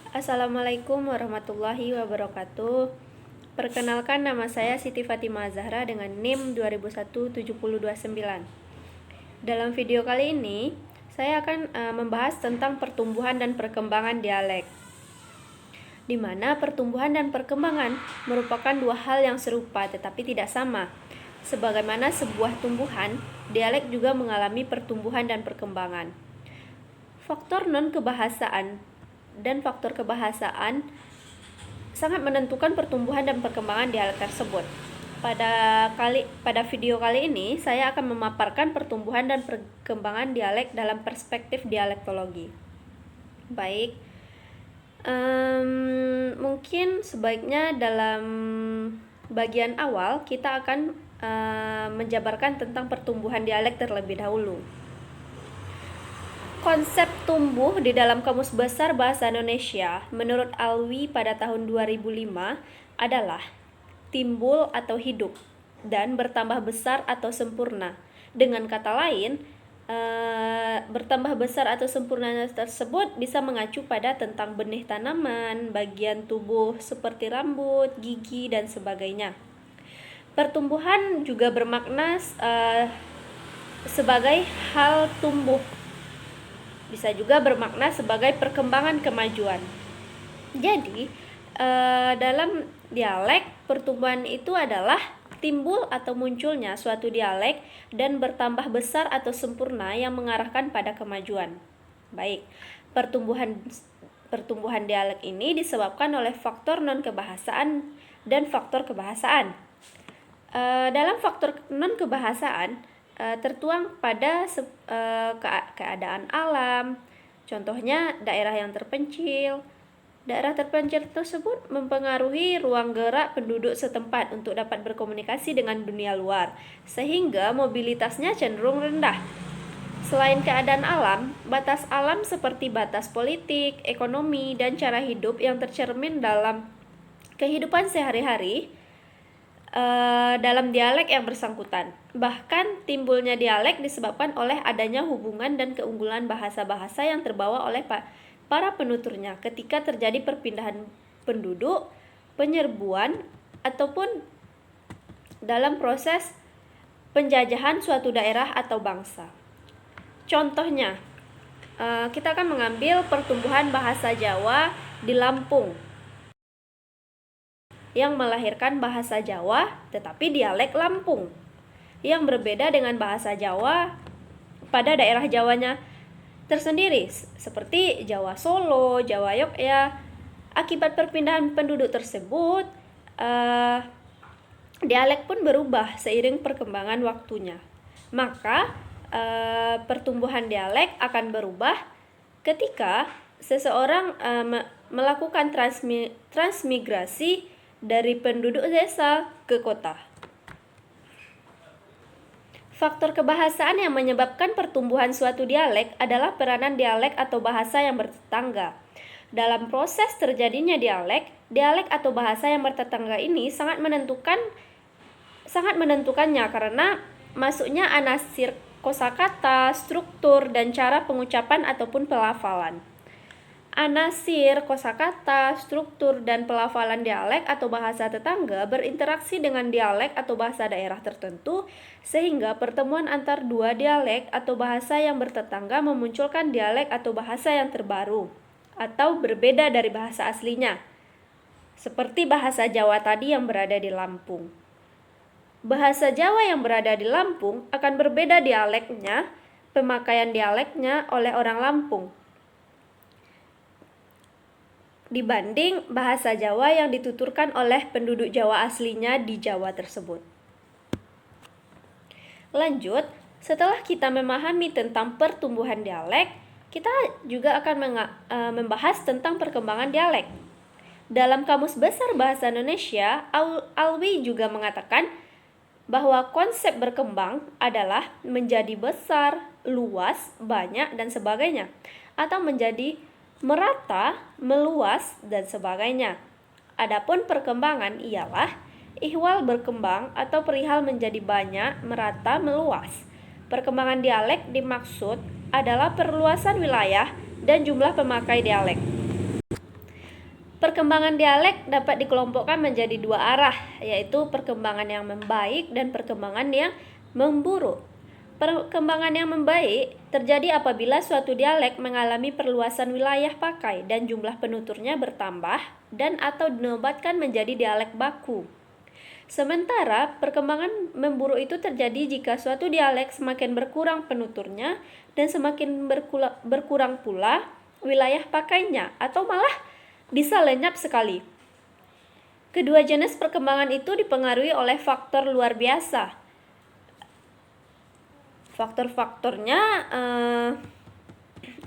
Assalamualaikum warahmatullahi wabarakatuh. Perkenalkan, nama saya Siti Fatimah Zahra dengan NIM 20017029. Dalam video kali ini, saya akan membahas tentang pertumbuhan dan perkembangan dialek, di mana pertumbuhan dan perkembangan merupakan dua hal yang serupa tetapi tidak sama. Sebagaimana sebuah tumbuhan, dialek juga mengalami pertumbuhan dan perkembangan. Faktor non-kebahasaan dan faktor kebahasaan sangat menentukan pertumbuhan dan perkembangan dialek tersebut. Pada video kali ini, saya akan memaparkan pertumbuhan dan perkembangan dialek dalam perspektif dialektologi. Baik, mungkin sebaiknya dalam bagian awal kita akan menjabarkan tentang pertumbuhan dialek terlebih dahulu. Konsep tumbuh di dalam Kamus Besar Bahasa Indonesia menurut Alwi pada tahun 2005 adalah timbul atau hidup dan bertambah besar atau sempurna. Dengan kata lain, bertambah besar atau sempurnanya tersebut bisa mengacu pada tentang benih tanaman, bagian tubuh seperti rambut, gigi, dan sebagainya. Pertumbuhan juga bermakna sebagai hal tumbuh. Bisa juga bermakna sebagai perkembangan kemajuan. Jadi, dalam dialek, pertumbuhan itu adalah timbul atau munculnya suatu dialek dan bertambah besar atau sempurna yang mengarahkan pada kemajuan. Baik, pertumbuhan dialek ini disebabkan oleh faktor non-kebahasaan dan faktor kebahasaan. Dalam faktor non-kebahasaan tertuang pada keadaan alam, contohnya daerah yang terpencil. Daerah terpencil tersebut mempengaruhi ruang gerak penduduk setempat untuk dapat berkomunikasi dengan dunia luar, sehingga mobilitasnya cenderung rendah. Selain keadaan alam, batas alam seperti batas politik, ekonomi, dan cara hidup yang tercermin dalam kehidupan sehari-hari dalam dialek yang bersangkutan. Bahkan timbulnya dialek disebabkan oleh adanya hubungan dan keunggulan bahasa-bahasa yang terbawa oleh para penuturnya ketika terjadi perpindahan penduduk, penyerbuan, ataupun dalam proses penjajahan suatu daerah atau bangsa. Contohnya, kita akan mengambil pertumbuhan bahasa Jawa di Lampung yang melahirkan bahasa Jawa tetapi dialek Lampung yang berbeda dengan bahasa Jawa pada daerah Jawanya tersendiri seperti Jawa Solo, Jawa Yogyakarta. Akibat perpindahan penduduk tersebut, dialek pun berubah seiring perkembangan waktunya. Maka pertumbuhan dialek akan berubah ketika seseorang melakukan transmigrasi dari penduduk desa ke kota. Faktor kebahasaan yang menyebabkan pertumbuhan suatu dialek adalah peranan dialek atau bahasa yang bertetangga. Dalam proses terjadinya dialek atau bahasa yang bertetangga ini sangat menentukannya karena masuknya anasir kosakata, struktur, dan cara pengucapan ataupun pelafalan. Anasir, kosakata, struktur, dan pelafalan dialek atau bahasa tetangga berinteraksi dengan dialek atau bahasa daerah tertentu sehingga pertemuan antar dua dialek atau bahasa yang bertetangga memunculkan dialek atau bahasa yang terbaru atau berbeda dari bahasa aslinya. Seperti bahasa Jawa tadi yang berada di Lampung. Bahasa Jawa yang berada di Lampung akan berbeda dialeknya, pemakaian dialeknya oleh orang Lampung dibanding bahasa Jawa yang dituturkan oleh penduduk Jawa aslinya di Jawa tersebut. Lanjut, setelah kita memahami tentang pertumbuhan dialek, kita juga akan membahas tentang perkembangan dialek. Dalam Kamus Besar Bahasa Indonesia, Alwi juga mengatakan bahwa konsep berkembang adalah menjadi besar, luas, banyak, dan sebagainya, atau menjadi merata, meluas, dan sebagainya. Adapun perkembangan ialah ihwal berkembang atau perihal menjadi banyak, merata, meluas. Perkembangan dialek dimaksud adalah perluasan wilayah dan jumlah pemakai dialek. Perkembangan dialek dapat dikelompokkan menjadi dua arah, yaitu perkembangan yang membaik dan perkembangan yang memburuk. Perkembangan yang membaik terjadi apabila suatu dialek mengalami perluasan wilayah pakai dan jumlah penuturnya bertambah dan atau dinobatkan menjadi dialek baku. Sementara perkembangan memburuk itu terjadi jika suatu dialek semakin berkurang penuturnya dan semakin berkurang pula wilayah pakainya atau malah bisa lenyap sekali. Kedua jenis perkembangan itu dipengaruhi oleh faktor luar biasa. Faktor-faktornya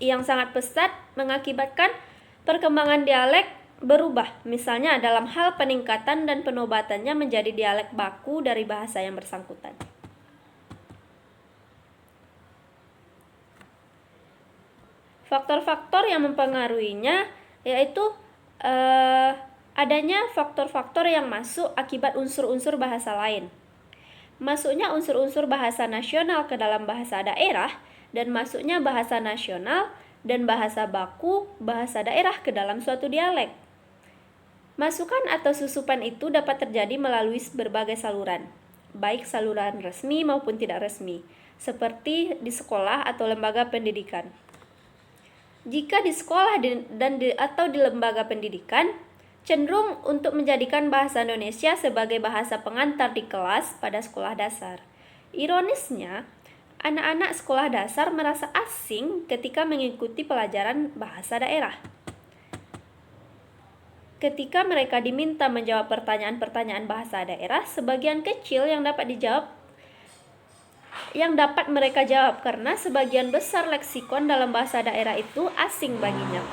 yang sangat pesat mengakibatkan perkembangan dialek berubah. Misalnya dalam hal peningkatan dan penobatannya menjadi dialek baku dari bahasa yang bersangkutan. Faktor-faktor yang mempengaruhinya yaitu adanya faktor-faktor yang masuk akibat unsur-unsur bahasa lain. Masuknya unsur-unsur bahasa nasional ke dalam bahasa daerah dan masuknya bahasa nasional dan bahasa baku bahasa daerah ke dalam suatu dialek. Masukan atau susupan itu dapat terjadi melalui berbagai saluran, baik saluran resmi maupun tidak resmi, seperti di sekolah atau lembaga pendidikan. Jika di sekolah atau di lembaga pendidikan, cenderung untuk menjadikan bahasa Indonesia sebagai bahasa pengantar di kelas pada sekolah dasar. Ironisnya, anak-anak sekolah dasar merasa asing ketika mengikuti pelajaran bahasa daerah. Ketika mereka diminta menjawab pertanyaan-pertanyaan bahasa daerah, sebagian kecil yang dapat mereka jawab karena sebagian besar leksikon dalam bahasa daerah itu asing baginya.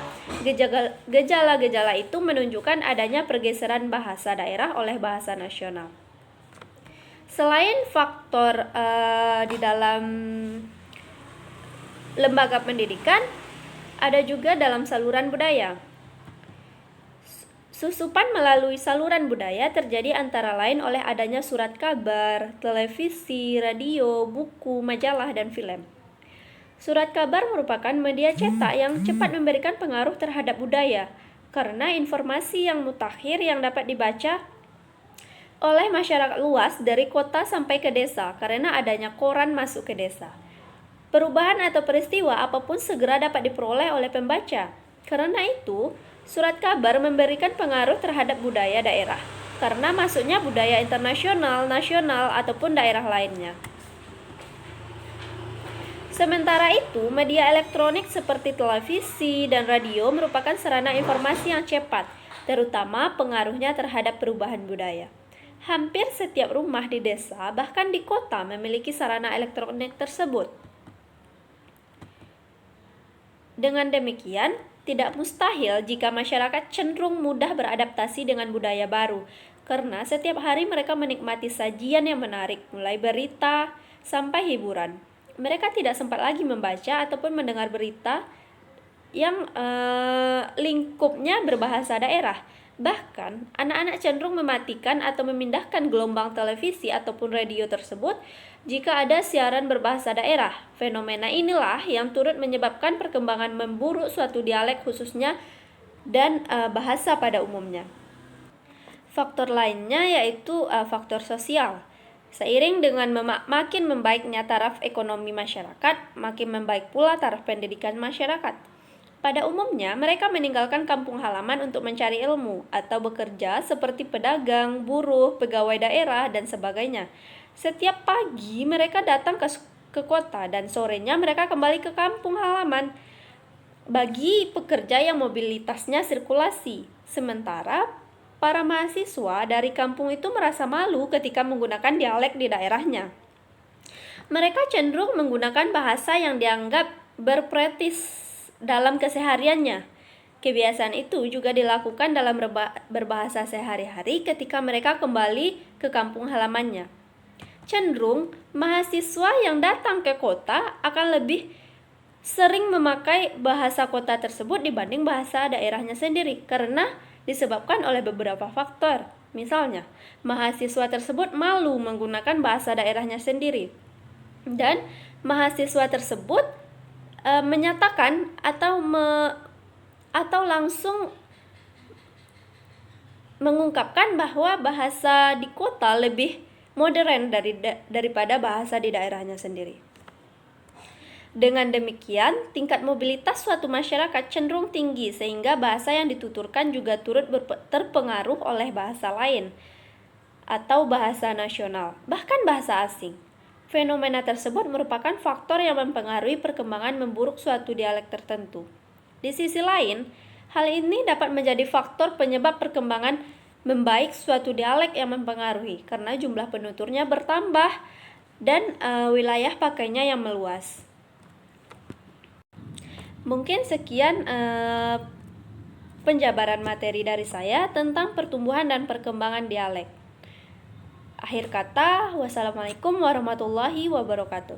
Gejala-gejala itu menunjukkan adanya pergeseran bahasa daerah oleh bahasa nasional. Selain faktor di dalam lembaga pendidikan, ada juga dalam saluran budaya. Susupan melalui saluran budaya terjadi antara lain oleh adanya surat kabar, televisi, radio, buku, majalah, dan film. Surat kabar merupakan media cetak yang cepat memberikan pengaruh terhadap budaya, karena informasi yang mutakhir yang dapat dibaca oleh masyarakat luas dari kota sampai ke desa karena adanya koran masuk ke desa. Perubahan atau peristiwa apapun segera dapat diperoleh oleh pembaca. Karena itu, surat kabar memberikan pengaruh terhadap budaya daerah, karena masuknya budaya internasional, nasional, ataupun daerah lainnya. Sementara itu, media elektronik seperti televisi dan radio merupakan sarana informasi yang cepat, terutama pengaruhnya terhadap perubahan budaya. Hampir setiap rumah di desa, bahkan di kota, memiliki sarana elektronik tersebut. Dengan demikian, tidak mustahil jika masyarakat cenderung mudah beradaptasi dengan budaya baru, karena setiap hari mereka menikmati sajian yang menarik, mulai berita sampai hiburan. Mereka tidak sempat lagi membaca ataupun mendengar berita yang lingkupnya berbahasa daerah. Bahkan, anak-anak cenderung mematikan atau memindahkan gelombang televisi ataupun radio tersebut jika ada siaran berbahasa daerah. Fenomena inilah yang turut menyebabkan perkembangan memburuk suatu dialek khususnya dan bahasa pada umumnya. Faktor lainnya yaitu faktor sosial. Seiring dengan makin membaiknya taraf ekonomi masyarakat, makin membaik pula taraf pendidikan masyarakat. Pada umumnya, mereka meninggalkan kampung halaman untuk mencari ilmu atau bekerja seperti pedagang, buruh, pegawai daerah, dan sebagainya. Setiap pagi mereka datang ke kota dan sorenya mereka kembali ke kampung halaman. Bagi pekerja yang mobilitasnya sirkulasi, sementara para mahasiswa dari kampung itu merasa malu ketika menggunakan dialek di daerahnya. Mereka cenderung menggunakan bahasa yang dianggap berpretis dalam kesehariannya. Kebiasaan itu juga dilakukan dalam berbahasa sehari-hari ketika mereka kembali ke kampung halamannya. Cenderung, mahasiswa yang datang ke kota akan lebih sering memakai bahasa kota tersebut dibanding bahasa daerahnya sendiri karena disebabkan oleh beberapa faktor. Misalnya, mahasiswa tersebut malu menggunakan bahasa daerahnya sendiri. Dan mahasiswa tersebut menyatakan atau langsung mengungkapkan bahwa bahasa di kota lebih modern daripada bahasa di daerahnya sendiri. Dengan demikian, tingkat mobilitas suatu masyarakat cenderung tinggi sehingga bahasa yang dituturkan juga turut terpengaruh oleh bahasa lain atau bahasa nasional, bahkan bahasa asing. Fenomena tersebut merupakan faktor yang mempengaruhi perkembangan memburuk suatu dialek tertentu. Di sisi lain, hal ini dapat menjadi faktor penyebab perkembangan membaik suatu dialek yang mempengaruhi karena jumlah penuturnya bertambah dan wilayah pakainya yang meluas. Mungkin sekian penjabaran materi dari saya tentang pertumbuhan dan perkembangan dialek. Akhir kata, wassalamualaikum warahmatullahi wabarakatuh.